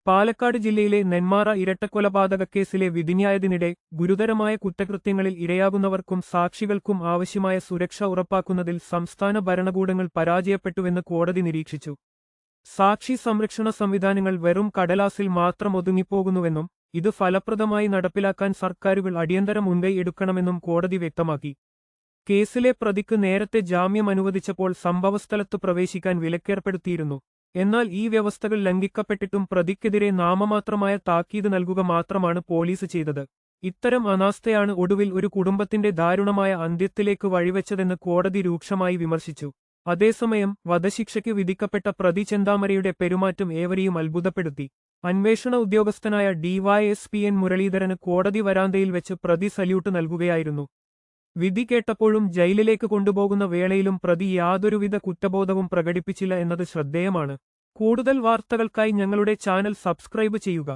പാലക്കാട് ജില്ലയിലെ നെന്മാറ ഇരട്ടക്കൊലപാതക കേസിലെ വിധിന്യായത്തിനിടെ ഗുരുതരമായ കുറ്റകൃത്യങ്ങളിൽ ഇരയാകുന്നവർക്കും സാക്ഷികൾക്കും ആവശ്യമായ സുരക്ഷ ഉറപ്പാക്കുന്നതിൽ സംസ്ഥാന ഭരണകൂടങ്ങൾ പരാജയപ്പെട്ടുവെന്ന് കോടതി നിരീക്ഷിച്ചു. സാക്ഷി സംരക്ഷണ സംവിധാനങ്ങൾ വെറും കടലാസിൽ മാത്രം ഒതുങ്ങിപ്പോകുന്നുവെന്നും ഇത് ഫലപ്രദമായി നടപ്പിലാക്കാൻ സർക്കാരുകൾ അടിയന്തര മുൻകൈ എടുക്കണമെന്നും കോടതി വ്യക്തമാക്കി. കേസിലെ പ്രതിക്ക് നേരത്തെ ജാമ്യം അനുവദിച്ചപ്പോൾ സംഭവസ്ഥലത്ത് പ്രവേശിക്കാൻ വിലക്കേർപ്പെടുത്തിയിരുന്നു. എന്നാൽ ഈ വ്യവസ്ഥകൾ ലംഘിക്കപ്പെട്ടിട്ടും പ്രതിക്കെതിരെ നാമമാത്രമായ താക്കീത് നൽകുക മാത്രമാണ് പോലീസ് ചെയ്തത്. ഇത്തരം അനാസ്ഥയാണ് ഒടുവിൽ ഒരു കുടുംബത്തിന്റെ ദാരുണമായ അന്ത്യത്തിലേക്ക് വഴിവെച്ചതെന്ന് കോടതി രൂക്ഷമായി വിമർശിച്ചു. അതേസമയം വധശിക്ഷയ്ക്ക് വിധിക്കപ്പെട്ട പ്രതി ചെന്താമരയുടെ പെരുമാറ്റം ഏവരെയും അത്ഭുതപ്പെടുത്തി. അന്വേഷണ ഉദ്യോഗസ്ഥനായ ഡിവൈഎസ്പി എൻ മുരളീധരന് കോടതി വരാന്തയിൽ വെച്ച് പ്രതി സല്യൂട്ട് നൽകുകയായിരുന്നു. വിധി കേട്ടപ്പോഴും ജയിലിലേക്ക് കൊണ്ടുപോകുന്ന വേളയിലും പ്രതി യാതൊരുവിധ കുറ്റബോധവും പ്രകടിപ്പിച്ചില്ല എന്നത് ശ്രദ്ധേയമാണ്. കൂടുതൽ വാർത്തകൾക്കായി ഞങ്ങളുടെ ചാനൽ സബ്സ്ക്രൈബ് ചെയ്യുക.